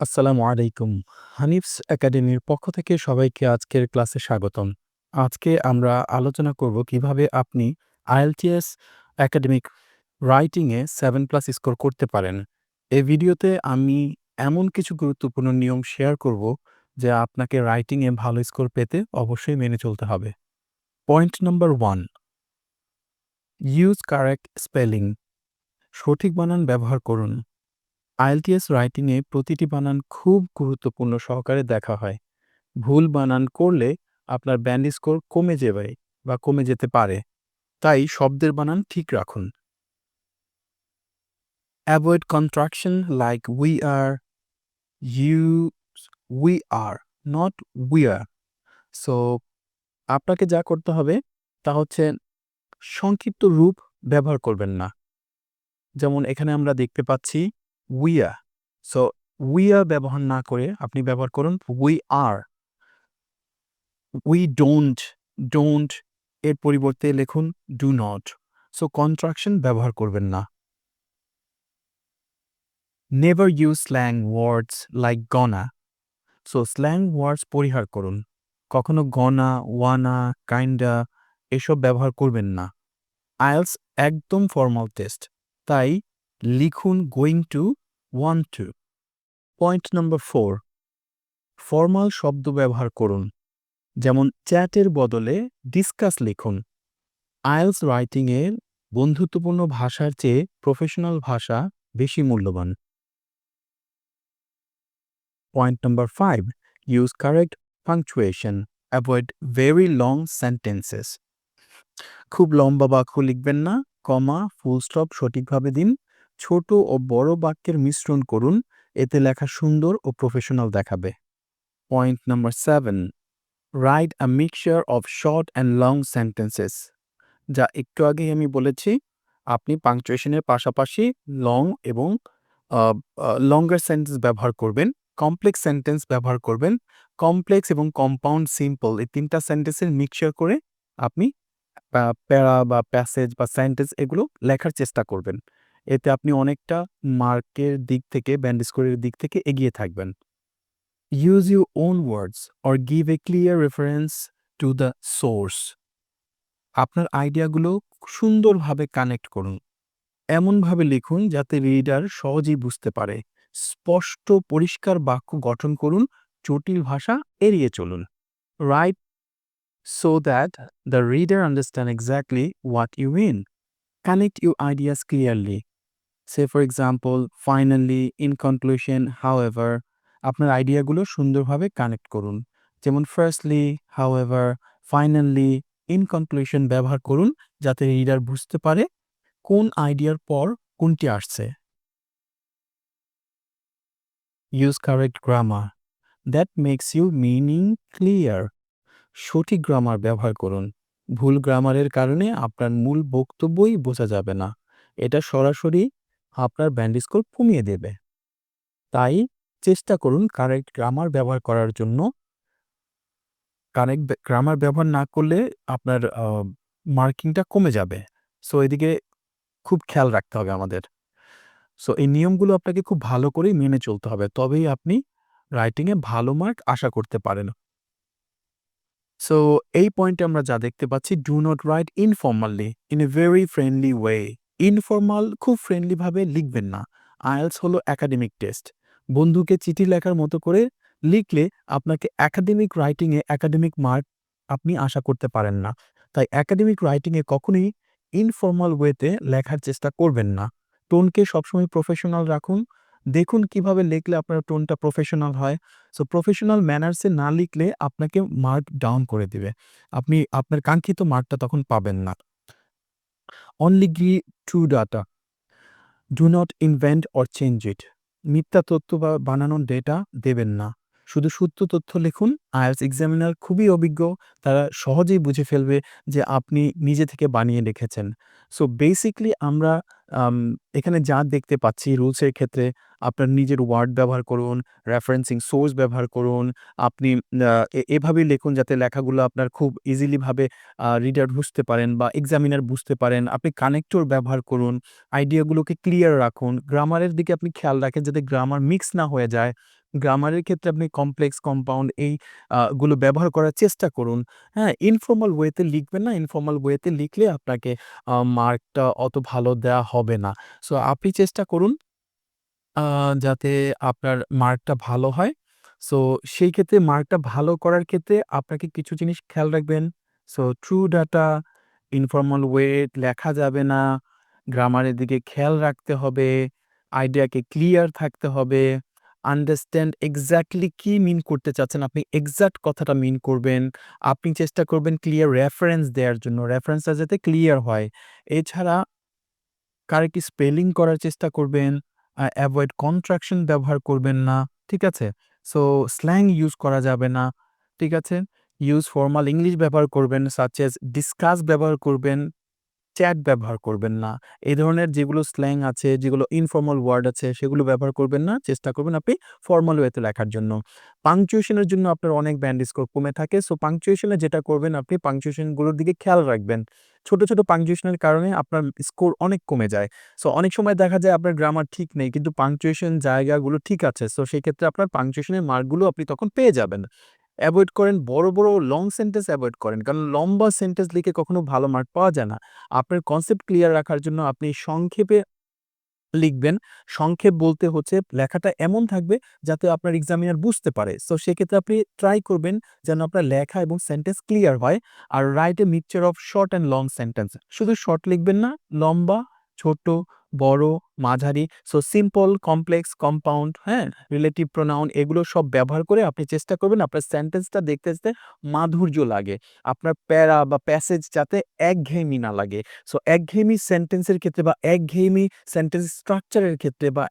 আসসালামু আলাইকুম। হানিফস একাডেমির পক্ষ থেকে সবাইকে আজকের ক্লাসে স্বাগতম। আজকে আমরা আলোচনা করব কিভাবে আপনি IELTS একাডেমিক রাইটিংয়ে 7+ স্কোর করতে পারেন। এই ভিডিওতে আমি এমন কিছু গুরুত্বপূর্ণ নিয়ম শেয়ার করব, যা আপনাকে রাইটিংয়ে ভালো স্কোর পেতে অবশ্যই মেনে চলতে হবে। Point number 1, use correct spelling. সঠিক বানান ব্যবহার করুন। IELTS রাইটিংয়ে প্রতিটি বানান খুব গুরুত্বপূর্ণ সহকারে দেখা হয়। ভুল বানান করলে আপনার ব্যান্ড স্কোর কমে যাবে বা কমে যেতে পারে। তাই শব্দের বানান ঠিক রাখুন। Avoid contraction like we are, use we are, not we are. So আপনাকে যা করতে হবে তা হচ্ছে সংক্ষিপ্ত রূপ ব্যবহার করবেন না। যেমন এখানে আমরা দেখতে পাচ্ছি we are. So we are ব্যবহার না করে আপনি ব্যবহার করুন উই আর। উই ডোন্ট এর পরিবর্তে লিখুন ডু নট। সো কন্ট্রাকশন ব্যবহার করবেন না। Never use slang words like gonna. So slang words পরিহার করুন। কখনো গনা, ওয়ানা, কাইন্ডা এসব ব্যবহার করবেন না। আইএলস একদম ফর্মাল টেস্ট, তাই লিখুন going to, want to. Point number 4, formal শব্দ ব্যবহার করুন। যেমন চ্যাটের বদলে ডিসকাস লিখুন। আইএলস রাইটিংয়ে বন্ধুত্বপূর্ণ ভাষার চেয়ে প্রফেশনাল ভাষা বেশি মূল্যবান। Point number 5, use correct punctuation. Avoid very long sentences. খুব লম্বা বাক্য লিখবেন না। কমা, ফুল স্টপ সঠিকভাবে দিন। ছোট ও বড় বাক্যের মিশ্রণ করুন, এতে লেখা সুন্দর ও প্রফেশনাল দেখাবে। Point number 7, write a mixture of short and long sentences. যা একটু আগেই আমি বলেছি, আপনি পাংচুয়েশনের পাশাপাশি লং এবং লঙ্গার সেন্টেন্স ব্যবহার করবেন, কমপ্লেক্স সেন্টেন্স ব্যবহার করবেন। কমপ্লেক্স এবং কম্পাউন্ড সিম্পল এই ৩টা সেন্টেন্সের মিক্সচার করে আপনি প্যারা বা প্যাসেজ বা সেন্টেন্স এগুলো লেখার চেষ্টা করবেন। এতে আপনি অনেকটা মার্কের দিক থেকে, ব্যান্ড স্কোরের দিক থেকে এগিয়ে থাকবেন। Use your own words or give a clear reference to the source. আপনার আইডিয়াগুলো সুন্দরভাবে কানেক্ট করুন। এমনভাবে লিখুন যাতে রিডার সহজেই বুঝতে পারে। স্পষ্ট পরিষ্কার বাক্য গঠন করুন। জটিল ভাষা এড়িয়ে চলুন। Right so that the reader understand exactly what you mean. Connect your ideas clearly. Say for example, finally, in conclusion, however. আপনার আইডিয়াগুলো সুন্দরভাবে কানেক্ট করুন। যেমন firstly, however, finally, in conclusion ব্যবহার করুন যাতে রিডার বুঝতে পারে কোন আইডিয়ার পর কোনটি আসছে। Use correct grammar. That makes your meaning clear. সঠিক গ্রামার ব্যবহার করুন। ভুল গ্রামারের কারণে আপনার মূল বক্তব্যই বোঝা যাবে না। এটা সরাসরি আপনার ব্যান্ড স্কোর কমিয়ে দেবে। তাই চেষ্টা করুন কারেক্ট গ্রামার ব্যবহার করার জন্য। কারেক্ট গ্রামার ব্যবহার না করলে আপনার মার্কিংটা কমে যাবে। সো এদিকে খুব খেয়াল রাখতে হবে আমাদের। সো এই নিয়মগুলো আপনাকে খুব ভালো করেই মেনে চলতে হবে। তবেই আপনি রাইটিংয়ে ভালো মার্ক আশা করতে পারেন। সো এই পয়েন্টে আমরা যা দেখতে পাচ্ছি, do not right informally in a very friendly way. Informal খুব ফ্রেন্ডলিভাবে লিখবেন না। আইএলস হলো একাডেমিক টেস্ট। বন্ধুকে চিঠি লেখার মতো করে লিখলে আপনাকে একাডেমিক রাইটিংয়ে একাডেমিক মার্ক আপনি আশা করতে পারেন না। তাই একাডেমিক রাইটিংয়ে কখনোই ইনফর্মাল ওয়েতে লেখার চেষ্টা করবেন না। টোনকে সবসময় প্রফেশনাল রাখুন। দেখুন কিভাবে লিখলে আপনার টোনটা প্রফেশনাল হয়। সো প্রফেশনাল ম্যানার্সে না লিখলে আপনাকে মার্ক ডাউন করে দিবে। আপনি আপনার কাঙ্ক্ষিত মার্কটা তখন পাবেন না। Only give true data. Do not invent or change it. মিথ্যা তথ্য বা বানানো ডেটা দেবেন না। শুধু সত্য তথ্য লিখুন। আইএলটিএস এক্সামিনার খুবই অভিজ্ঞ। তারা সহজেই বুঝে ফেলবে যে আপনি নিজে থেকে বানিয়ে লিখেছেন। সো বেসিক্যালি আমরা এখানে যা দেখতে পাচ্ছি রুলসের ক্ষেত্রে আপনার নিজের ওয়ার্ড ব্যবহার করুন, রেফারেন্সিং সোর্স ব্যবহার করুন। আপনি এভাবেই লিখুন যাতে লেখাগুলো আপনার খুব ইজিলি ভাবে রিডার বুঝতে পারেন বা এক্সামিনার বুঝতে পারেন। আপনি কানেক্টর ব্যবহার করুন, আইডিয়াগুলোকে ক্লিয়ার রাখুন। গ্রামারের দিকে আপনি খেয়াল রাখেন যাতে গ্রামার মিক্স না হয়ে যায়। গ্রামারের ক্ষেত্রে আপনি কমপ্লেক্স, কম্পাউন্ড এই গুলো ব্যবহার করার চেষ্টা করুন। হ্যাঁ? ইনফর্মাল ওয়েতে লিখবেন না। ইনফর্মাল ওয়েতে লিখলে আপনাকে মার্কটা অত ভালো দেয়া হবে না। সো আপনি চেষ্টা করুন আ যাতে আপনার মার্কটা ভালো হয়। সো সেই ক্ষেত্রে মার্কটা ভালো করার ক্ষেত্রে আপনাকে কিছু জিনিস খেয়াল রাখবেন। So true data, informal way লেখা যাবে না, গ্রামারের দিকে খেয়াল রাখতে হবে, আইডিয়াকে ক্লিয়ার থাকতে হবে, আন্ডারস্ট্যান্ড এক্সাক্টলি কি মিন করতে চাচ্ছেন, আপনি এক্সাক্ট কথাটা মিন করবেন। আপনি চেষ্টা করবেন ক্লিয়ার রেফারেন্স দেয়ার জন্য, রেফারেন্সটা যাতে ক্লিয়ার হয়। এছাড়া কারেক্ট স্পেলিং করার চেষ্টা করবেন, এভয়েড কন্ট্রাকশন ব্যবহার করবেন না। ঠিক আছে? সো স্ল্যাং ইউজ করা যাবে না। ঠিক আছে? ইউজ ফরমাল ইংলিশ ব্যবহার করবেন সাচ এস ডিসকাস ব্যবহার করবেন। চ্যাট ব্যবহার করবেন না। এই ধরনের যেগুলো স্ল্যাং আছে, যেগুলো ইনফর্মাল ওয়ার্ড আছে সেগুলো ব্যবহার করবেন না। চেষ্টা করবেন আপনি ফরমাল ওয়েতে লেখার জন্য। পাংচুয়েশন এর জন্য আপনার অনেক ব্যান্ড স্কোর কমে থাকে। সো পাংচুয়েশন এ যেটা করবেন আপনি পাংচুয়েশন গুলোর দিকে খেয়াল রাখবেন। ছোট, ছোট পাংচুয়েশন এর কারণে আপনার স্কোর অনেক কমে যায়। সো অনেক সময় দেখা যায় আপনার গ্রামার ঠিক নেই কিন্তু পাংচুয়েশন জায়গাগুলো ঠিক আছে। সো সেক্ষেত্রে আপনার পাংচুয়েশন এর মার্কগুলো আপনি তখন পেয়ে যাবেন। এভয়েড করেন বড়, বড় লং সেন্টেন্স এভয়েড করেন। কারণ লম্বা সেন্টেন্স লিখে কখনো ভালো মার্ক পাওয়া যায় না। আপনার কনসেপ্ট ক্লিয়ার রাখার জন্য আপনি সংক্ষেপে লিখবেন। সংক্ষেপ বলতে হচ্ছে লেখাটা এমন থাকবে যাতে আপনার এক্সামিনার বুঝতে পারে। সো সেক্ষেত্রে আপনি ট্রাই করবেন যেন আপনার লেখা এবং সেন্টেন্স ক্লিয়ার হয়। আর write a mixture of short and long sentence. শুধু শর্ট লিখবেন না, লম্বা, ছোট, বড়, মাঝারি। সো সিম্পল, কমপ্লেক্স, কম্পাউন্ড, হ্যাঁ? রিলেটিভ প্রোনাউন এগুলো সব ব্যবহার করে আপনি চেষ্টা করবেন আপনার সেন্টেন্সটা দেখতে, দেখতে মাধুর্য লাগে। আপনার প্যারা বা প্যাসেজ যাতে একঘেয়েমি না লাগে। সো একঘেয়েমি সেন্টেন্সের ক্ষেত্রে বা একঘেয়েমি সেন্টেন্স স্ট্রাকচার এর ক্ষেত্রে বা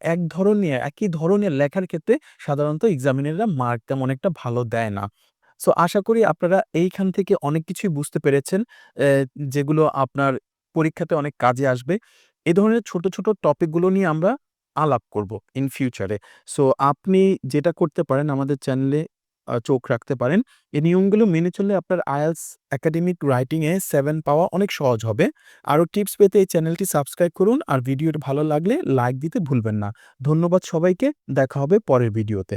একই ধরনের লেখার ক্ষেত্রে সাধারণত এক্সামিনাররা মার্ক তেমন একটা ভালো দেয় না। সো আশা করি আপনারা এইখান থেকে অনেক কিছুই বুঝতে পেরেছেন, যেগুলো আপনার পরীক্ষাতে অনেক কাজে আসবে। এ ধরনের ছোট, ছোট টপিকগুলো নিয়ে আমরা আলাপ করব ইন ফিউচারে। সো আপনি যেটা করতে পারেন আমাদের চ্যানেলে চোখ রাখতে পারেন। এই নিয়মগুলো মেনে চললে আপনার IELTS একাডেমিক রাইটিং এ 7 পাওয়া অনেক সহজ হবে। আরো টিপস পেতে এই চ্যানেলটি সাবস্ক্রাইব করুন আর ভিডিওটি ভালো লাগলে লাইক দিতে ভুলবেন না। ধন্যবাদ সবাইকে। দেখা হবে পরের ভিডিওতে।